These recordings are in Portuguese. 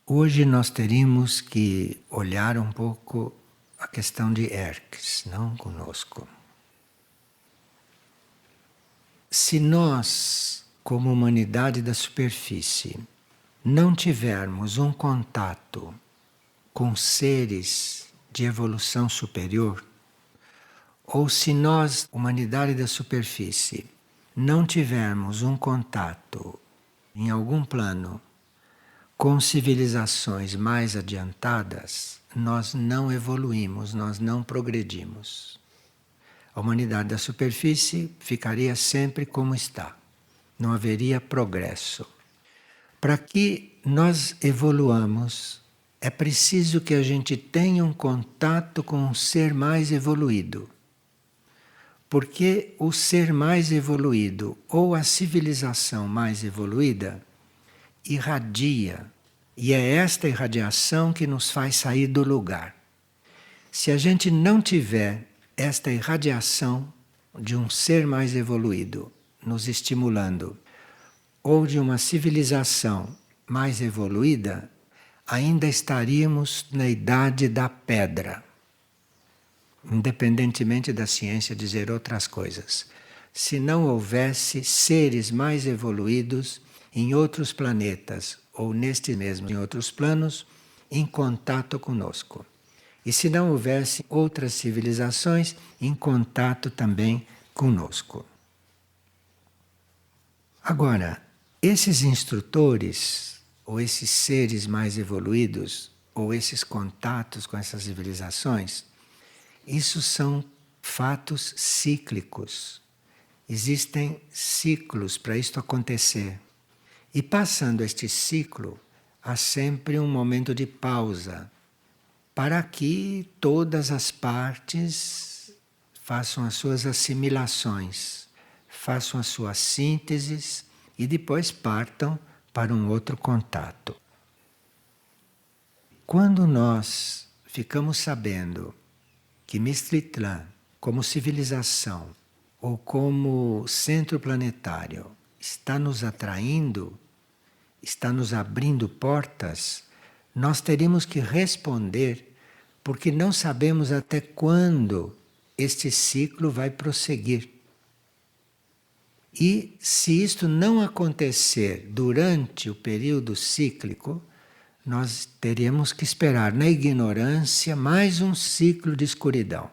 Hoje nós teríamos que olhar um pouco a questão de Hermes, não conosco. Se nós, como humanidade da superfície, não tivermos um contato com seres de evolução superior, ou se nós, humanidade da superfície, não tivermos um contato em algum plano com civilizações mais adiantadas, nós não evoluímos, nós não progredimos. A humanidade da superfície ficaria sempre como está. Não haveria progresso. Para que nós evoluamos, é preciso que a gente tenha um contato com um ser mais evoluído. Porque o ser mais evoluído ou a civilização mais evoluída irradia, e é esta irradiação que nos faz sair do lugar. Se a gente não tiver esta irradiação de um ser mais evoluído nos estimulando, ou de uma civilização mais evoluída, ainda estaríamos na idade da pedra. Independentemente da ciência dizer outras coisas. Se não houvesse seres mais evoluídos em outros planetas, ou neste mesmo em outros planos, em contato conosco. E se não houvesse outras civilizações em contato também conosco. Agora, esses instrutores, ou esses seres mais evoluídos, ou esses contatos com essas civilizações, isso são fatos cíclicos. Existem ciclos para isto acontecer. E passando este ciclo, há sempre um momento de pausa para que todas as partes façam as suas assimilações, façam as suas sínteses e depois partam para um outro contato. Quando nós ficamos sabendo que Mistritlan, como civilização ou como centro planetário, está nos atraindo, está nos abrindo portas, nós teríamos que responder, porque não sabemos até quando este ciclo vai prosseguir. E se isto não acontecer durante o período cíclico, nós teríamos que esperar na ignorância mais um ciclo de escuridão.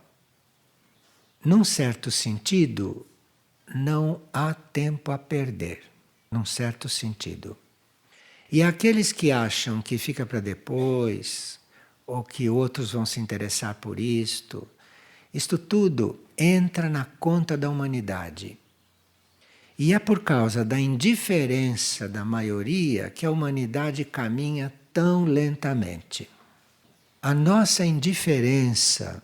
Num certo sentido, não há tempo a perder, num certo sentido. E aqueles que acham que fica para depois, ou que outros vão se interessar por isto tudo entra na conta da humanidade. E é por causa da indiferença da maioria que a humanidade caminha tão lentamente. A nossa indiferença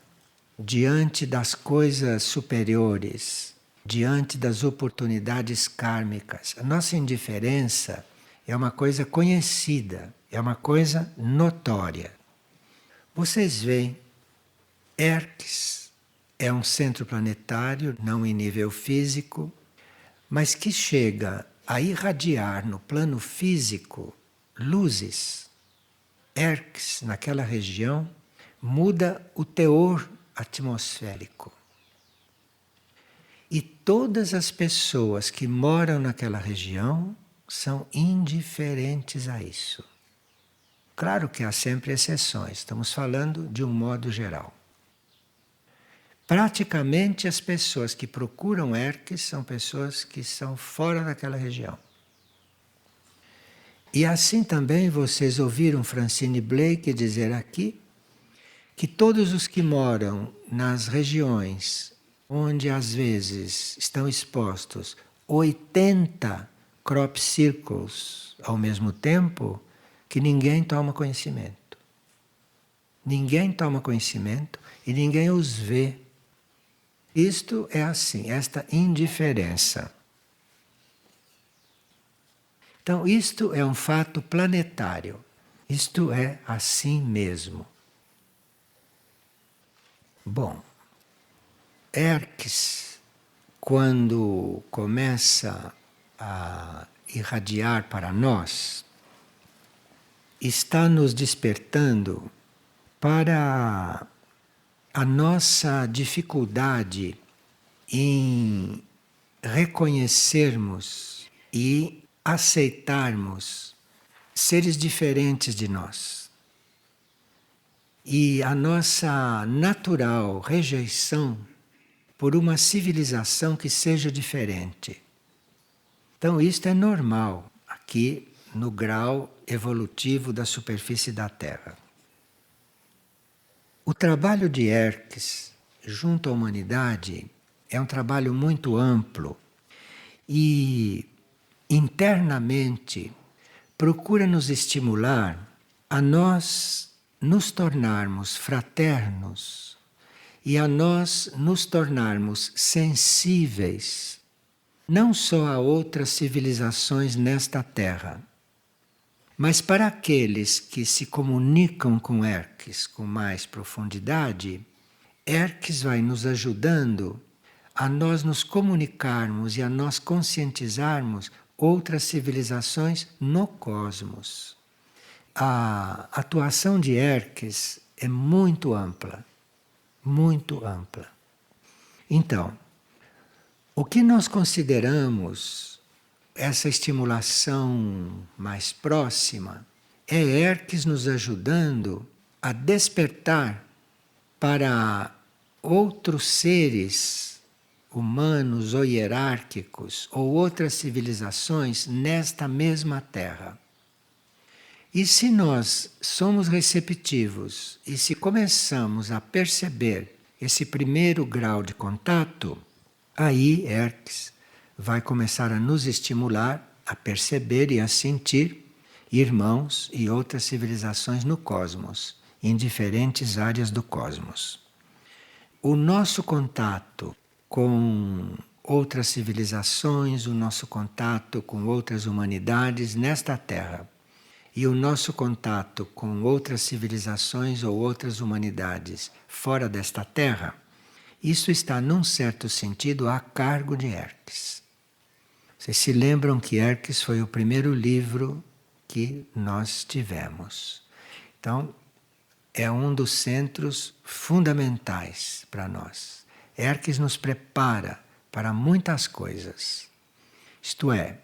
diante das coisas superiores, diante das oportunidades kármicas, a nossa indiferença é uma coisa conhecida, é uma coisa notória. Vocês veem, Hermes é um centro planetário, não em nível físico, mas que chega a irradiar no plano físico luzes. Hermes, naquela região, muda o teor atmosférico. E todas as pessoas que moram naquela região são indiferentes a isso. Claro que há sempre exceções, estamos falando de um modo geral. Praticamente as pessoas que procuram Hermes são pessoas que são fora daquela região. E assim também vocês ouviram Francine Blake dizer aqui que todos os que moram nas regiões onde às vezes estão expostos 80 crop circles ao mesmo tempo, que ninguém toma conhecimento. Ninguém toma conhecimento e ninguém os vê. Isto é assim, esta indiferença. Então, isto é um fato planetário. Isto é assim mesmo. Bom, Hermes, quando começa a irradiar para nós, está nos despertando para a nossa dificuldade em reconhecermos e aceitarmos seres diferentes de nós. E a nossa natural rejeição por uma civilização que seja diferente. Então, isto é normal aqui no grau evolutivo da superfície da Terra. O trabalho de Hermes junto à humanidade é um trabalho muito amplo e internamente procura nos estimular a nós nos tornarmos fraternos e a nós nos tornarmos sensíveis não só a outras civilizações nesta Terra, mas para aqueles que se comunicam com Hermes com mais profundidade, Hermes vai nos ajudando a nós nos comunicarmos e a nós conscientizarmos outras civilizações no cosmos. A atuação de Hermes é muito ampla, muito ampla. Então, o que nós consideramos essa estimulação mais próxima é Hermes nos ajudando a despertar para outros seres humanos ou hierárquicos ou outras civilizações nesta mesma Terra. E se nós somos receptivos e se começamos a perceber esse primeiro grau de contato, aí Hermes vai começar a nos estimular a perceber e a sentir irmãos e outras civilizações no cosmos, em diferentes áreas do cosmos. O nosso contato com outras civilizações, o nosso contato com outras humanidades nesta Terra e o nosso contato com outras civilizações ou outras humanidades fora desta Terra, isso está, num certo sentido, a cargo de Hermes. Vocês se lembram que Hermes foi o primeiro livro que nós tivemos. Então, é um dos centros fundamentais para nós. Hermes nos prepara para muitas coisas. Isto é,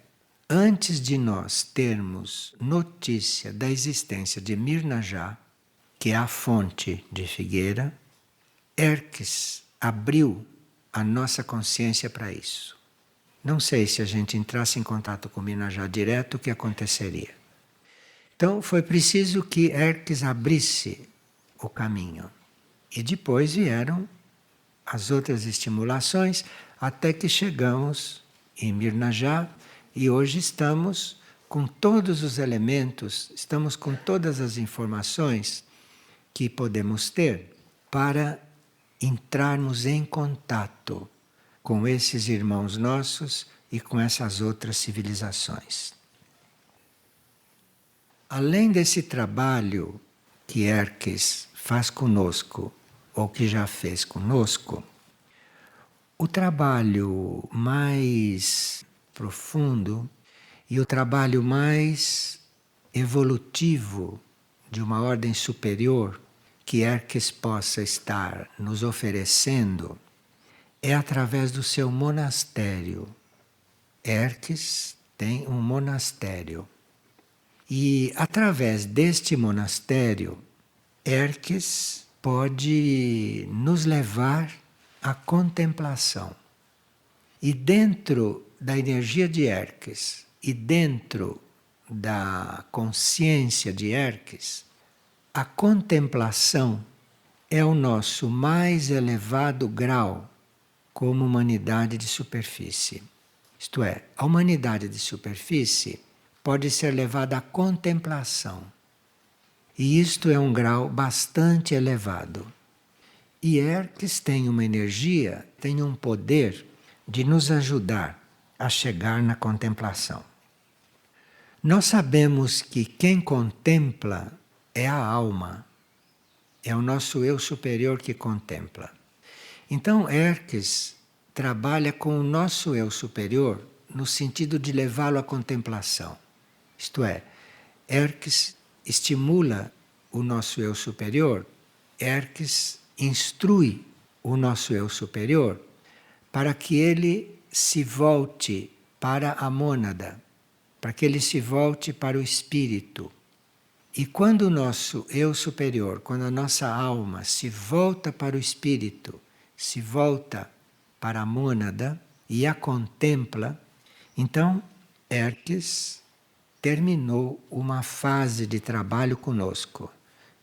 antes de nós termos notícia da existência de Mirnajá, que é a fonte de Figueira, Hermes abriu a nossa consciência para isso. Não sei se a gente entrasse em contato com Mirnajá direto, o que aconteceria. Então foi preciso que Hermes abrisse o caminho. E depois vieram as outras estimulações, até que chegamos em Mirnajá e hoje estamos com todos os elementos, estamos com todas as informações que podemos ter para entrarmos em contato com esses irmãos nossos e com essas outras civilizações. Além desse trabalho que Hermes faz conosco, ou que já fez conosco, o trabalho mais profundo e o trabalho mais evolutivo de uma ordem superior que Hermes possa estar nos oferecendo é através do seu monastério. Hermes tem um monastério. E através deste monastério, Hermes pode nos levar à contemplação. E dentro da energia de Hermes e dentro da consciência de Hermes, a contemplação é o nosso mais elevado grau como humanidade de superfície. Isto é, a humanidade de superfície pode ser levada à contemplação. E isto é um grau bastante elevado. E Hermes tem uma energia, tem um poder de nos ajudar a chegar na contemplação. Nós sabemos que quem contempla é a alma, é o nosso eu superior que contempla. Então, Hermes trabalha com o nosso eu superior no sentido de levá-lo à contemplação. Isto é, Hermes estimula o nosso eu superior, Hermes instrui o nosso eu superior para que ele se volte para a mônada, para que ele se volte para o espírito. E quando o nosso eu superior, quando a nossa alma se volta para o espírito, se volta para a mônada e a contempla, então Hermes terminou uma fase de trabalho conosco.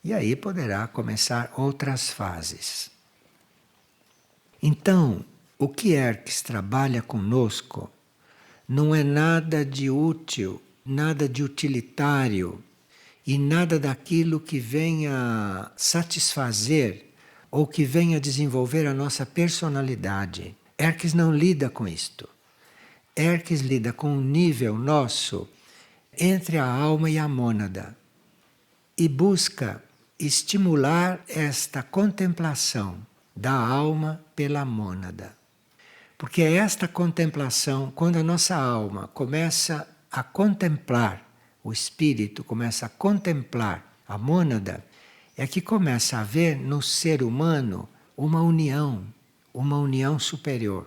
E aí poderá começar outras fases. Então, o que Hermes trabalha conosco não é nada de útil, nada de utilitário e nada daquilo que venha satisfazer ou que venha desenvolver a nossa personalidade. Hermes não lida com isto. Hermes lida com um nível nosso entre a alma e a mônada e busca estimular esta contemplação da alma pela mônada. Porque é esta contemplação, quando a nossa alma começa a contemplar, o espírito começa a contemplar a mônada, é que começa a haver no ser humano uma união superior.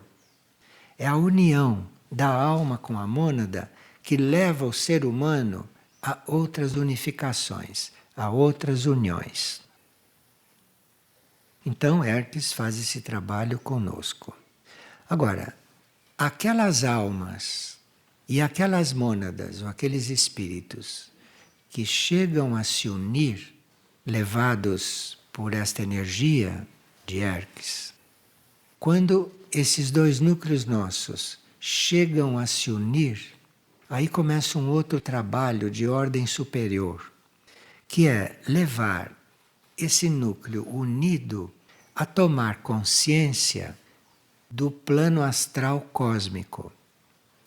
É a união da alma com a mônada que leva o ser humano a outras unificações, a outras uniões. Então Hermes faz esse trabalho conosco. Agora, aquelas almas e aquelas mônadas, ou aqueles espíritos que chegam a se unir, levados por esta energia de Hermes, quando esses dois núcleos nossos chegam a se unir, aí começa um outro trabalho de ordem superior, que é levar esse núcleo unido a tomar consciência do plano astral cósmico,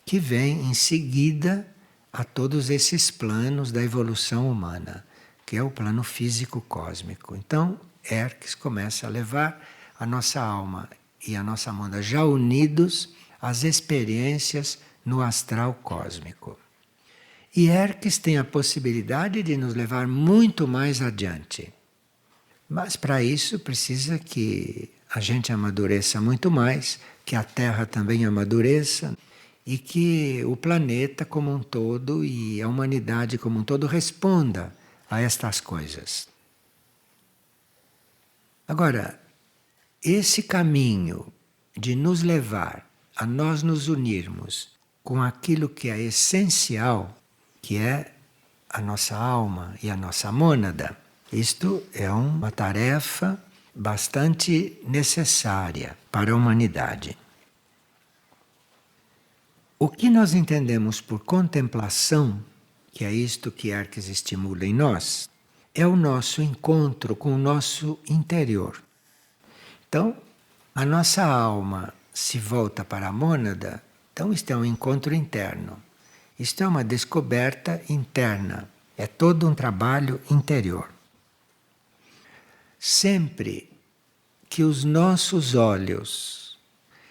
que vem em seguida a todos esses planos da evolução humana, que é o plano físico cósmico. Então, Hermes começa a levar a nossa alma e a nossa mônada já unidos às experiências no astral cósmico. E Hermes tem a possibilidade de nos levar muito mais adiante. Mas para isso precisa que a gente amadureça muito mais, que a Terra também amadureça e que o planeta como um todo e a humanidade como um todo responda a estas coisas. Agora, esse caminho de nos levar a nós nos unirmos com aquilo que é essencial, que é a nossa alma e a nossa mônada, isto é uma tarefa bastante necessária para a humanidade. O que nós entendemos por contemplação, que é isto que Hermes estimula em nós, é o nosso encontro com o nosso interior. Então, a nossa alma se volta para a mônada, então isto é um encontro interno. Isto é uma descoberta interna, é todo um trabalho interior. Sempre que os nossos olhos,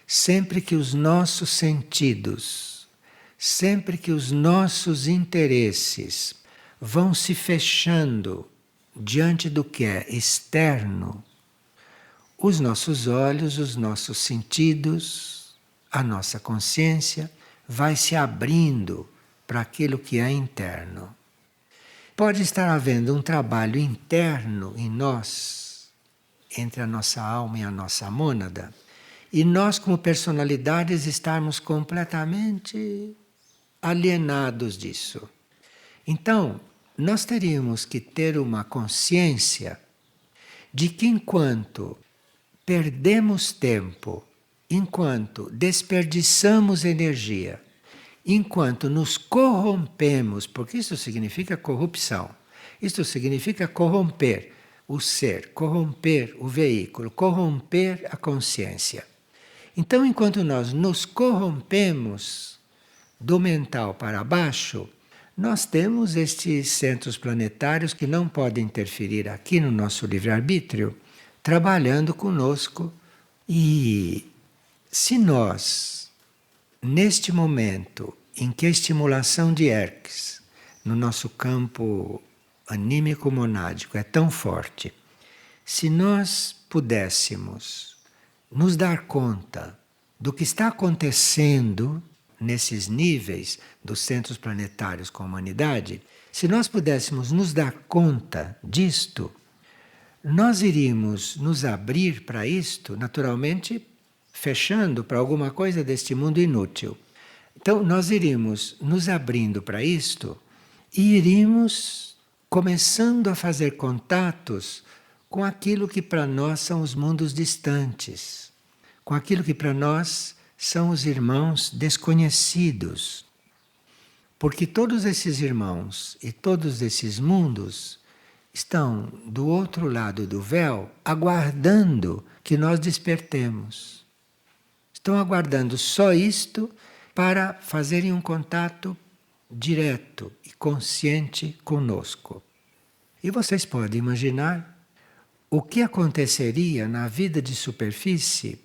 sempre que os nossos sentidos, sempre que os nossos interesses vão se fechando diante do que é externo, os nossos olhos, os nossos sentidos, a nossa consciência vai se abrindo para aquilo que é interno. Pode estar havendo um trabalho interno em nós, entre a nossa alma e a nossa mônada, e nós, como personalidades, estarmos completamente alienados disso. Então, nós teríamos que ter uma consciência de que enquanto perdemos tempo, enquanto desperdiçamos energia, enquanto nos corrompemos, porque isso significa corrupção, isso significa corromper o ser, corromper o veículo, corromper a consciência. Então, enquanto nós nos corrompemos do mental para baixo, nós temos estes centros planetários que não podem interferir aqui no nosso livre-arbítrio, trabalhando conosco. E se nós, neste momento em que a estimulação de Hermes no nosso campo anímico monádico é tão forte. Se nós pudéssemos nos dar conta do que está acontecendo nesses níveis dos centros planetários com a humanidade, se nós pudéssemos nos dar conta disto, nós iríamos nos abrir para isto, naturalmente, fechando para alguma coisa deste mundo inútil. Então, nós iríamos nos abrindo para isto e iríamos começando a fazer contatos com aquilo que para nós são os mundos distantes, com aquilo que para nós são os irmãos desconhecidos. Porque todos esses irmãos e todos esses mundos estão do outro lado do véu, aguardando que nós despertemos. Estão aguardando só isto para fazerem um contato direto e consciente conosco. E vocês podem imaginar o que aconteceria na vida de superfície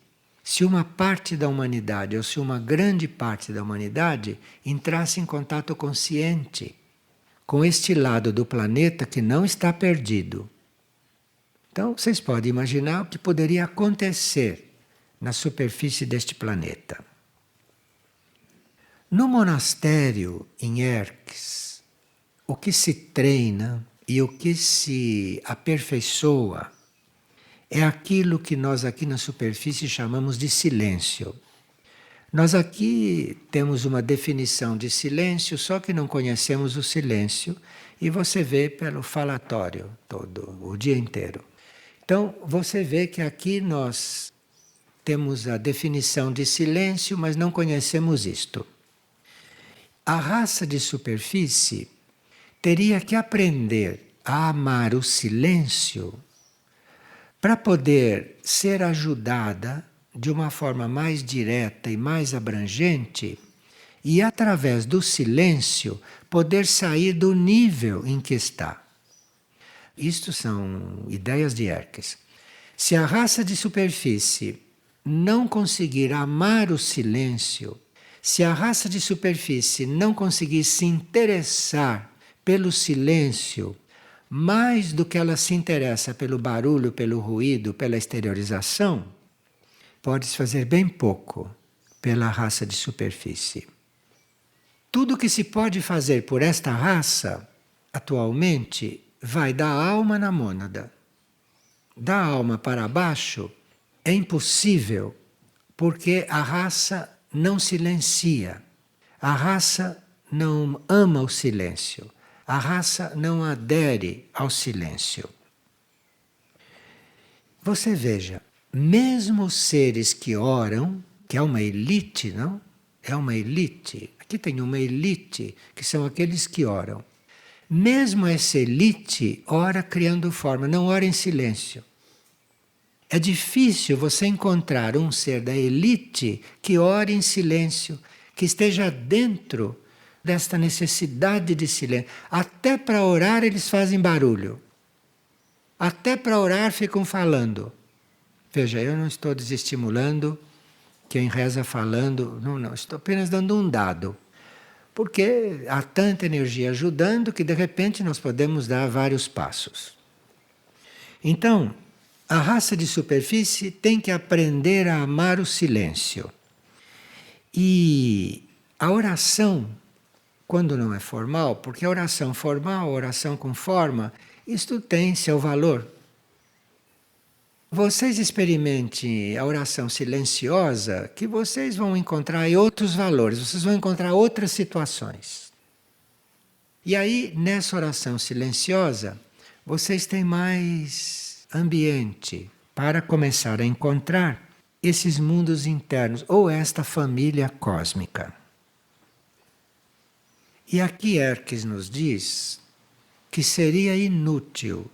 se uma parte da humanidade, ou se uma grande parte da humanidade, entrasse em contato consciente com este lado do planeta que não está perdido. Então, vocês podem imaginar o que poderia acontecer na superfície deste planeta. No monastério em Erques, o que se treina e o que se aperfeiçoa é aquilo que nós aqui na superfície chamamos de silêncio. Nós aqui temos uma definição de silêncio, só que não conhecemos o silêncio, e você vê pelo falatório todo, o dia inteiro. Então, você vê que aqui nós temos a definição de silêncio, mas não conhecemos isto. A raça de superfície teria que aprender a amar o silêncio para poder ser ajudada de uma forma mais direta e mais abrangente e, através do silêncio, poder sair do nível em que está. Isto são ideias de Erques. Se a raça de superfície não conseguir amar o silêncio, se a raça de superfície não conseguir se interessar pelo silêncio, mais do que ela se interessa pelo barulho, pelo ruído, pela exteriorização, pode-se fazer bem pouco pela raça de superfície. Tudo que se pode fazer por esta raça, atualmente, vai da alma na mônada. Da alma para baixo é impossível, porque a raça não silencia. A raça não ama o silêncio. A raça não adere ao silêncio. Você veja, mesmo os seres que oram, que é uma elite, não? É uma elite. Aqui tem uma elite, que são aqueles que oram. Mesmo essa elite ora criando forma, não ora em silêncio. É difícil você encontrar um ser da elite que ore em silêncio, que esteja dentro desta necessidade de silêncio. Até para orar eles fazem barulho. Até para orar ficam falando. Veja, eu não estou desestimulando quem reza falando, não, estou apenas dando um dado. Porque há tanta energia ajudando que de repente nós podemos dar vários passos. Então, a raça de superfície tem que aprender a amar o silêncio. E a oração, quando não é formal, porque a oração formal, a oração com forma, isto tem seu valor. Vocês experimentem a oração silenciosa, que vocês vão encontrar aí outros valores, vocês vão encontrar outras situações. E aí, nessa oração silenciosa, vocês têm mais ambiente para começar a encontrar esses mundos internos, ou esta família cósmica. E aqui Erques nos diz que seria inútil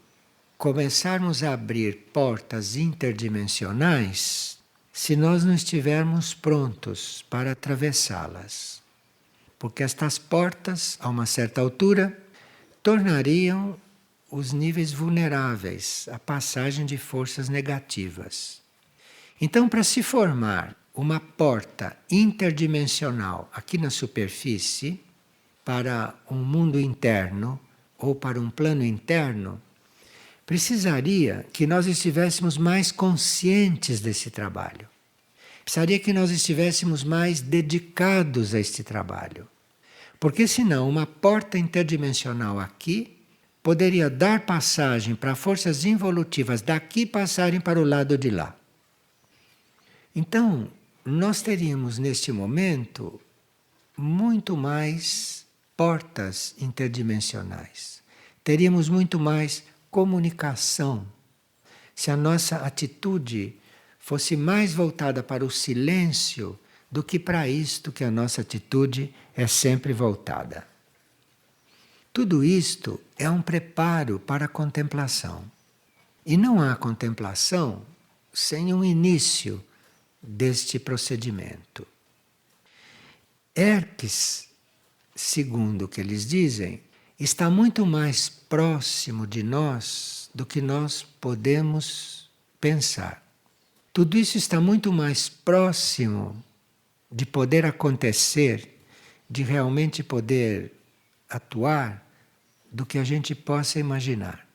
começarmos a abrir portas interdimensionais se nós não estivermos prontos para atravessá-las. Porque estas portas, a uma certa altura, tornariam os níveis vulneráveis à passagem de forças negativas. Então, para se formar uma porta interdimensional aqui na superfície, para um mundo interno ou para um plano interno, precisaria que nós estivéssemos mais conscientes desse trabalho. Precisaria que nós estivéssemos mais dedicados a este trabalho. Porque senão uma porta interdimensional aqui poderia dar passagem para forças involutivas daqui passarem para o lado de lá. Então, nós teríamos neste momento muito mais portas interdimensionais. Teríamos muito mais comunicação se a nossa atitude fosse mais voltada para o silêncio do que para isto que a nossa atitude é sempre voltada. Tudo isto é um preparo para a contemplação. E não há contemplação sem um início deste procedimento. Erques, segundo o que eles dizem, está muito mais próximo de nós do que nós podemos pensar. Tudo isso está muito mais próximo de poder acontecer, de realmente poder atuar, do que a gente possa imaginar.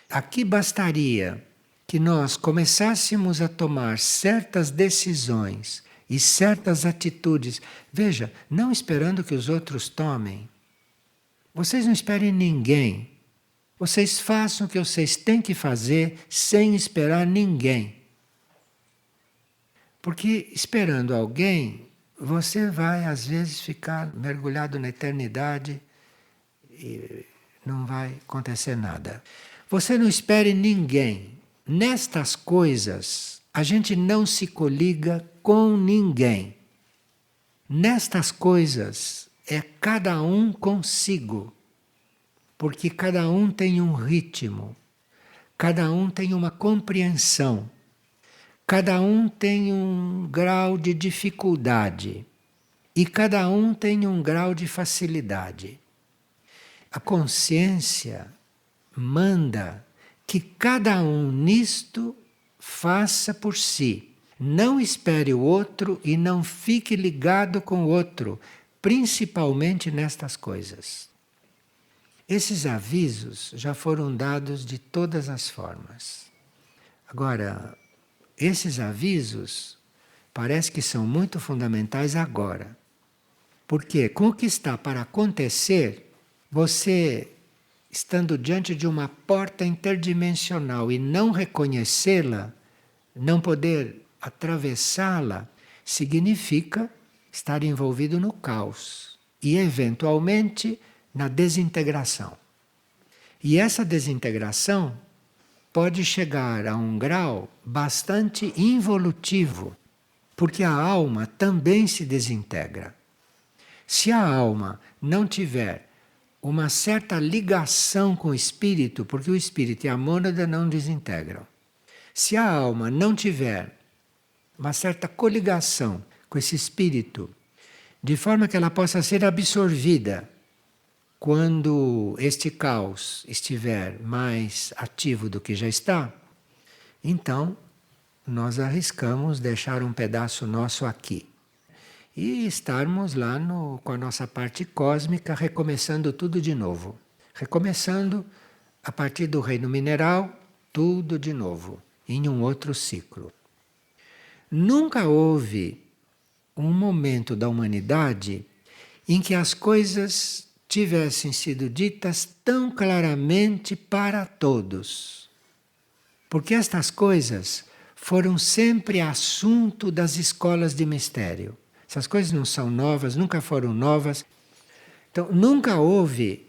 Aqui bastaria que nós começássemos a tomar certas decisões e certas atitudes. Veja, não esperando que os outros tomem. Vocês não esperem ninguém. Vocês façam o que vocês têm que fazer sem esperar ninguém. Porque esperando alguém, você vai às vezes ficar mergulhado na eternidade e não vai acontecer nada. Você não espere ninguém. Nestas coisas, a gente não se coliga com ninguém. Nestas coisas, é cada um consigo. Porque cada um tem um ritmo, cada um tem uma compreensão, cada um tem um grau de dificuldade e cada um tem um grau de facilidade. A consciência manda que cada um nisto faça por si. Não espere o outro e não fique ligado com o outro, principalmente nestas coisas. Esses avisos já foram dados de todas as formas. Agora, esses avisos parece que são muito fundamentais agora. Porque com o que está para acontecer, você, estando diante de uma porta interdimensional e não reconhecê-la, não poder atravessá-la, significa estar envolvido no caos e, eventualmente, na desintegração. E essa desintegração pode chegar a um grau bastante involutivo, porque a alma também se desintegra. Se a alma não tiver uma certa ligação com o espírito, porque o espírito e a mônada não desintegram. Se a alma não tiver uma certa coligação com esse espírito, de forma que ela possa ser absorvida quando este caos estiver mais ativo do que já está, então nós arriscamos deixar um pedaço nosso aqui e estarmos lá com a nossa parte cósmica recomeçando tudo de novo. Recomeçando a partir do reino mineral, tudo de novo, em um outro ciclo. Nunca houve um momento da humanidade em que as coisas tivessem sido ditas tão claramente para todos. Porque estas coisas foram sempre assunto das escolas de mistério. Essas coisas não são novas, nunca foram novas. Então, nunca houve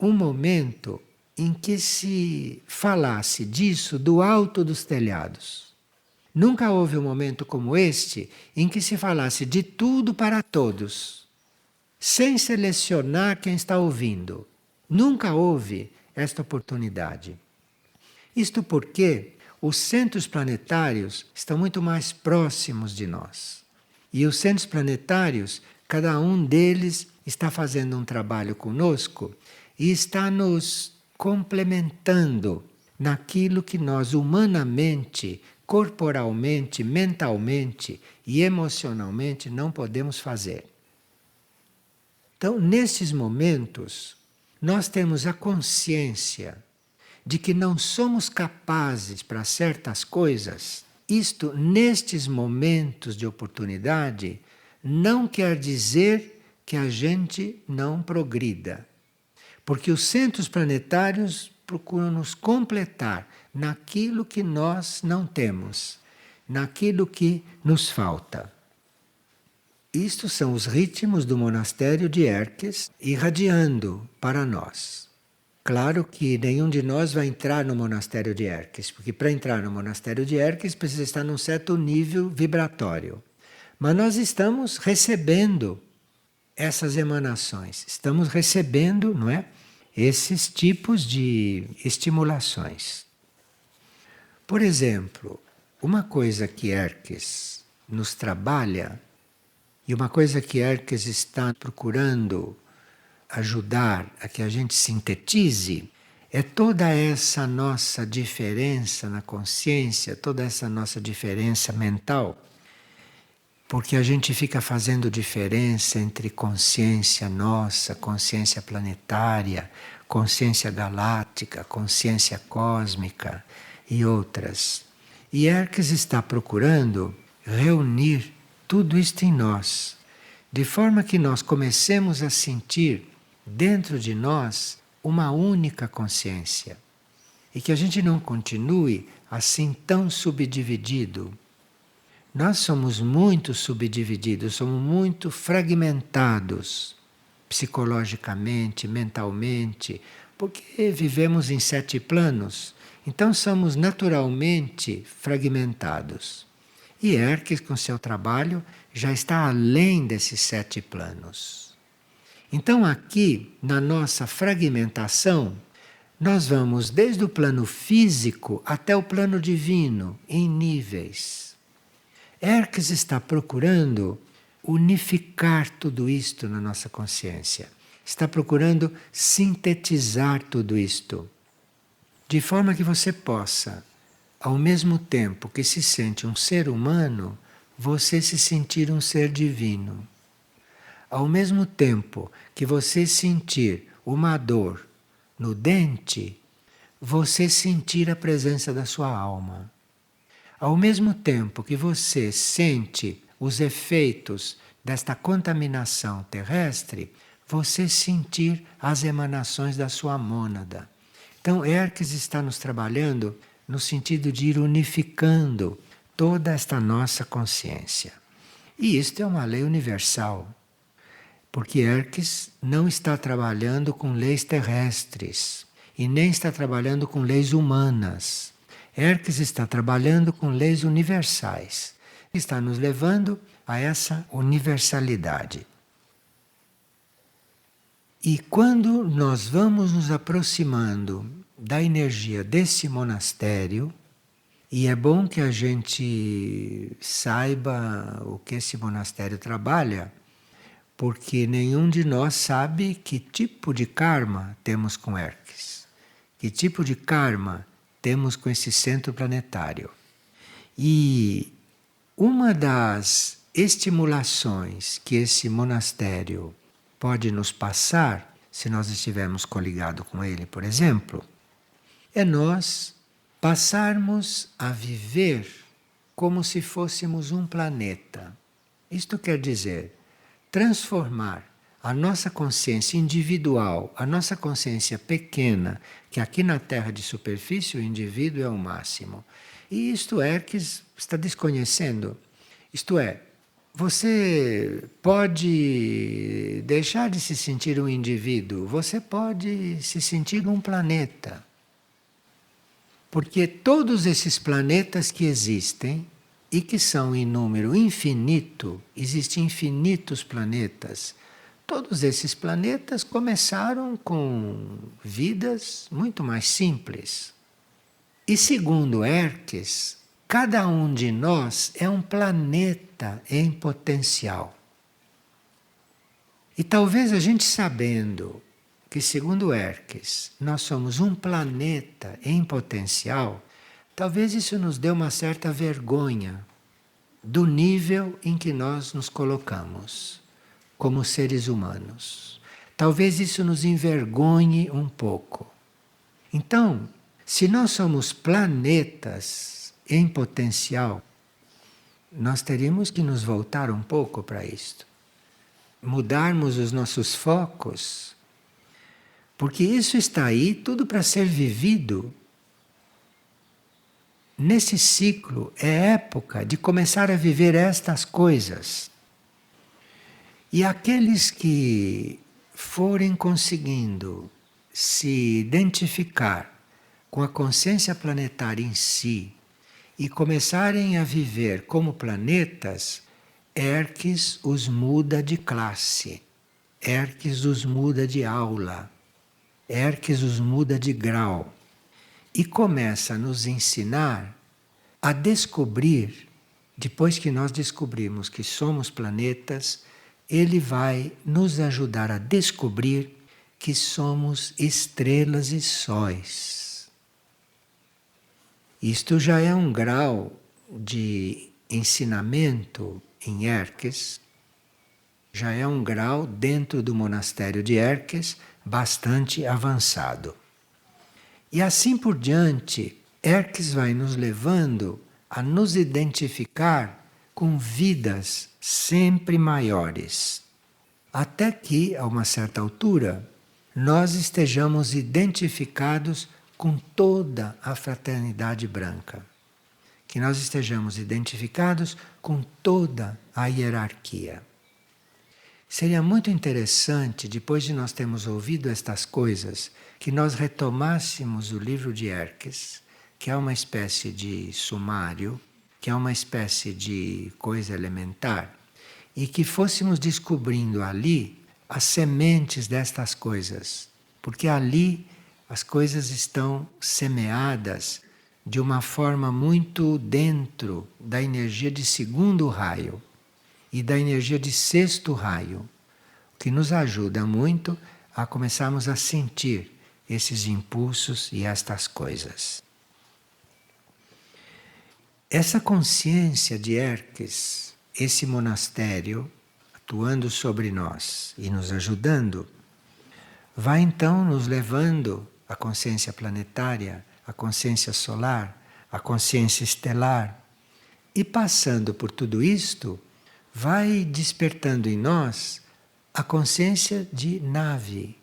um momento em que se falasse disso do alto dos telhados. Nunca houve um momento como este em que se falasse de tudo para todos, sem selecionar quem está ouvindo. Nunca houve esta oportunidade. Isto porque os centros planetários estão muito mais próximos de nós. E os centros planetários, cada um deles está fazendo um trabalho conosco e está nos complementando naquilo que nós humanamente, corporalmente, mentalmente e emocionalmente não podemos fazer. Então, nesses momentos, nós temos a consciência de que não somos capazes para certas coisas, isto, nestes momentos de oportunidade, não quer dizer que a gente não progrida. Porque os centros planetários procuram nos completar naquilo que nós não temos, naquilo que nos falta. Isto são os ritmos do monastério de Erques irradiando para nós. Claro que nenhum de nós vai entrar no monastério de Erques, porque para entrar no monastério de Erques precisa estar num certo nível vibratório. Mas nós estamos recebendo essas emanações, estamos recebendo, não é? Esses tipos de estimulações. Por exemplo, uma coisa que Erques nos trabalha, e uma coisa que Erques está procurando ajudar a que a gente sintetize, é toda essa nossa diferença na consciência, toda essa nossa diferença mental. Porque a gente fica fazendo diferença entre consciência nossa, consciência planetária, consciência galáctica, consciência cósmica e outras. E Erques está procurando reunir tudo isto em nós, de forma que nós comecemos a sentir dentro de nós uma única consciência. E que a gente não continue assim tão subdividido. Nós somos muito subdivididos, somos muito fragmentados, psicologicamente, mentalmente, porque vivemos em 7 planos, então somos naturalmente fragmentados. E Erques, com seu trabalho, já está além desses 7 planos. Então, aqui, na nossa fragmentação, nós vamos desde o plano físico até o plano divino, em níveis. Erques está procurando unificar tudo isto na nossa consciência. Está procurando sintetizar tudo isto. De forma que você possa, ao mesmo tempo que se sente um ser humano, você se sentir um ser divino. Ao mesmo tempo que você sentir uma dor no dente, você sentir a presença da sua alma. Ao mesmo tempo que você sente os efeitos desta contaminação terrestre, você sentir as emanações da sua mônada. Então, Erques está nos trabalhando no sentido de ir unificando toda esta nossa consciência. E isto é uma lei universal, porque Erques não está trabalhando com leis terrestres e nem está trabalhando com leis humanas. Erques está trabalhando com leis universais, está nos levando a essa universalidade. E quando nós vamos nos aproximando da energia desse monastério, e é bom que a gente saiba o que esse monastério trabalha, porque nenhum de nós sabe que tipo de karma temos com Erques, que tipo de karma temos com esse centro planetário. E uma das estimulações que esse monastério pode nos passar, se nós estivermos coligados com ele, por exemplo, é nós passarmos a viver como se fôssemos um planeta. Isto quer dizer, transformar a nossa consciência individual, a nossa consciência pequena, que aqui na Terra de superfície o indivíduo é o máximo. E isto Erques está desconhecendo. Isto é, você pode deixar de se sentir um indivíduo, você pode se sentir um planeta. Porque todos esses planetas que existem, e que são em número infinito, existem infinitos planetas. Todos esses planetas começaram com vidas muito mais simples. E segundo Erques, cada um de nós é um planeta em potencial. E talvez a gente sabendo que, segundo Erques, nós somos um planeta em potencial, talvez isso nos dê uma certa vergonha do nível em que nós nos colocamos como seres humanos. talvez isso nos envergonhe um pouco. Então, se nós somos planetas em potencial, nós teríamos que nos voltar um pouco para isto. Mudarmos os nossos focos, porque isso está aí tudo para ser vivido. Nesse ciclo é época de começar a viver estas coisas. E aqueles que forem conseguindo se identificar com a consciência planetária em si e começarem a viver como planetas, Hermes os muda de classe, Hermes os muda de aula, Hermes os muda de grau e começa a nos ensinar a descobrir, depois que nós descobrimos que somos planetas, ele vai nos ajudar a descobrir que somos estrelas e sóis. Isto já é um grau de ensinamento em Hermes, já é um grau dentro do monastério de Hermes bastante avançado. E assim por diante, Hermes vai nos levando a nos identificar com vidas sempre maiores, até que, a uma certa altura, nós estejamos identificados com toda a fraternidade branca, que nós estejamos identificados com toda a hierarquia. Seria muito interessante, depois de nós termos ouvido estas coisas, que nós retomássemos o livro de Hermes, que é uma espécie de sumário, que é uma espécie de coisa elementar, e que fôssemos descobrindo ali as sementes destas coisas, porque ali as coisas estão semeadas de uma forma muito dentro da energia de segundo raio e da energia de sexto raio, o que nos ajuda muito a começarmos a sentir esses impulsos e estas coisas. Essa consciência de Hermes, esse monastério atuando sobre nós e nos ajudando, vai então nos levando à consciência planetária, à consciência solar, à consciência estelar, e passando por tudo isto, vai despertando em nós a consciência de nave.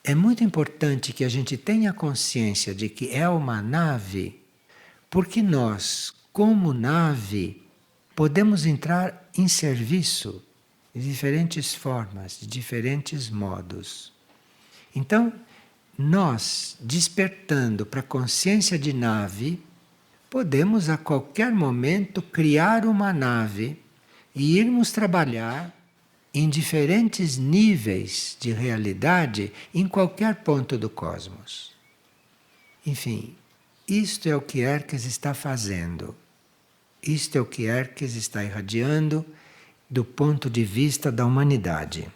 É muito importante que a gente tenha consciência de que é uma nave, porque nós, como nave, podemos entrar em serviço de diferentes formas, de diferentes modos. Então, nós, despertando para a consciência de nave, podemos a qualquer momento criar uma nave e irmos trabalhar em diferentes níveis de realidade em qualquer ponto do cosmos. Enfim, isto é o que Hermes está fazendo. Isto é o que Hermes está irradiando do ponto de vista da humanidade.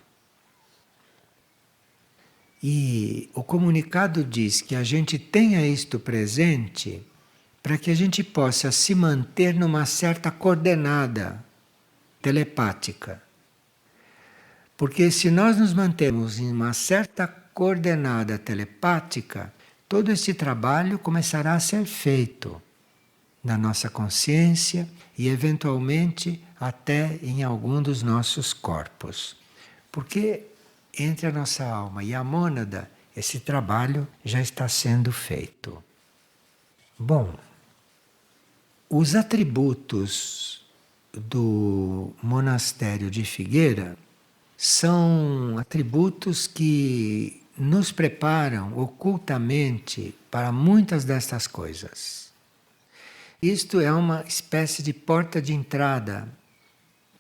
E o comunicado diz que a gente tenha isto presente para que a gente possa se manter numa certa coordenada telepática. Porque se nós nos mantemos em uma certa coordenada telepática, todo esse trabalho começará a ser feito na nossa consciência e eventualmente até em algum dos nossos corpos. Porque entre a nossa alma e a mônada, esse trabalho já está sendo feito. Bom, os atributos do monastério de Figueira são atributos que nos preparam ocultamente para muitas destas coisas. Isto é uma espécie de porta de entrada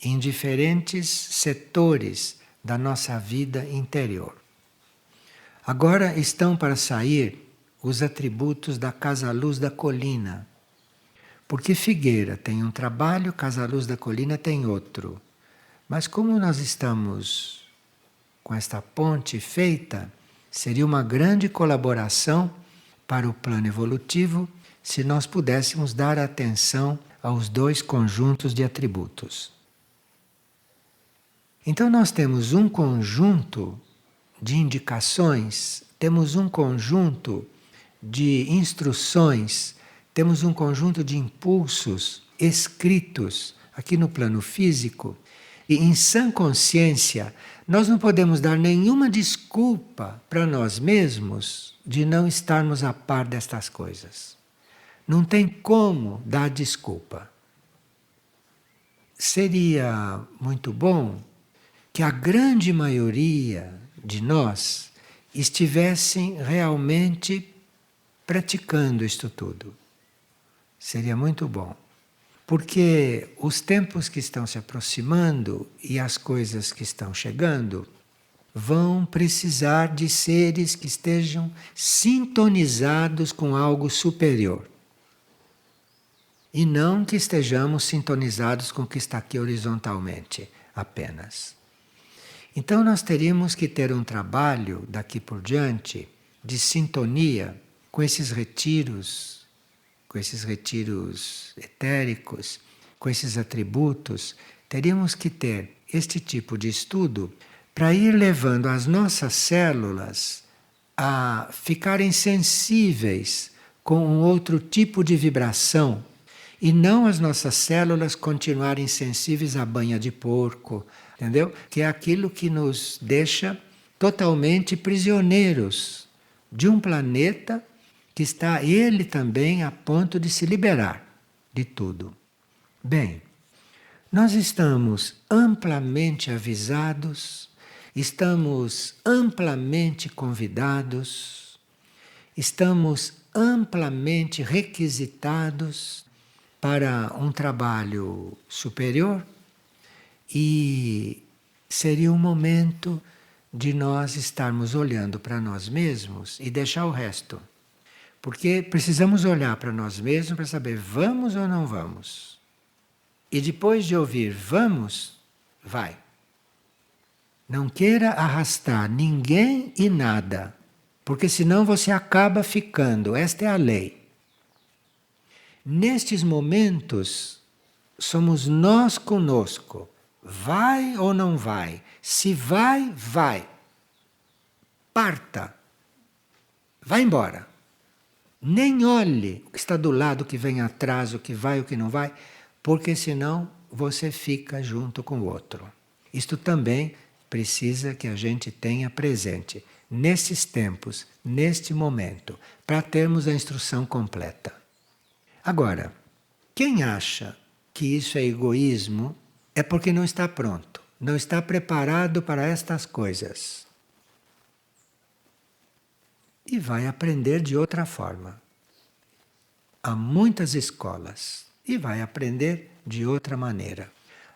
em diferentes setores da nossa vida interior. Agora estão para sair os atributos da Casa Luz da Colina, porque Figueira tem um trabalho, Casa Luz da Colina tem outro. Mas como nós estamos com esta ponte feita, seria uma grande colaboração para o plano evolutivo se nós pudéssemos dar atenção aos dois conjuntos de atributos. Então nós temos um conjunto de indicações, temos um conjunto de instruções, temos um conjunto de impulsos escritos aqui no plano físico, e em sã consciência, nós não podemos dar nenhuma desculpa para nós mesmos de não estarmos a par destas coisas. Não tem como dar desculpa. Seria muito bom que a grande maioria de nós estivessem realmente praticando isto tudo. Seria muito bom. Porque os tempos que estão se aproximando e as coisas que estão chegando vão precisar de seres que estejam sintonizados com algo superior. E não que estejamos sintonizados com o que está aqui horizontalmente apenas. Então nós teríamos que ter um trabalho daqui por diante de sintonia com esses retiros etéricos, com esses atributos. Teríamos que ter este tipo de estudo para ir levando as nossas células a ficarem sensíveis com um outro tipo de vibração e não as nossas células continuarem sensíveis à banha de porco, entendeu? Que é aquilo que nos deixa totalmente prisioneiros de um planeta que está ele também a ponto de se liberar de tudo. Bem, nós estamos amplamente avisados, estamos amplamente convidados, estamos amplamente requisitados para um trabalho superior e seria um momento de nós estarmos olhando para nós mesmos e deixar o resto. Porque precisamos olhar para nós mesmos para saber vamos ou não vamos. E depois de ouvir vamos, vai. Não queira arrastar ninguém e nada, porque senão você acaba ficando. Esta é a lei. Nestes momentos, somos nós conosco. Vai ou não vai? Se vai, vai. Parta. Vai embora. Nem olhe o que está do lado, o que vem atrás, o que vai, o que não vai, porque senão você fica junto com o outro. Isto também precisa que a gente tenha presente nesses tempos, neste momento, para termos a instrução completa. Agora, quem acha que isso é egoísmo é porque não está pronto, não está preparado para estas coisas. E vai aprender de outra forma. Há muitas escolas e vai aprender de outra maneira.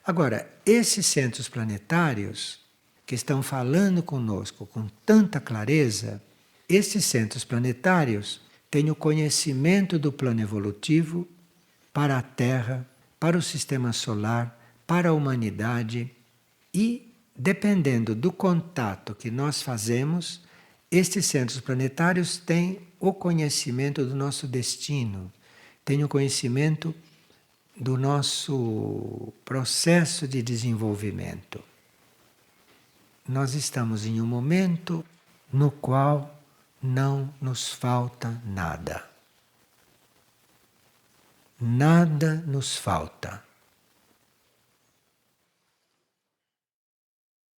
Agora, esses centros planetários que estão falando conosco com tanta clareza, esses centros planetários têm o conhecimento do plano evolutivo para a Terra, para o sistema solar, para a humanidade e, dependendo do contato que nós fazemos, estes centros planetários têm o conhecimento do nosso destino, têm o conhecimento do nosso processo de desenvolvimento. Nós estamos em um momento no qual não nos falta nada. Nada nos falta.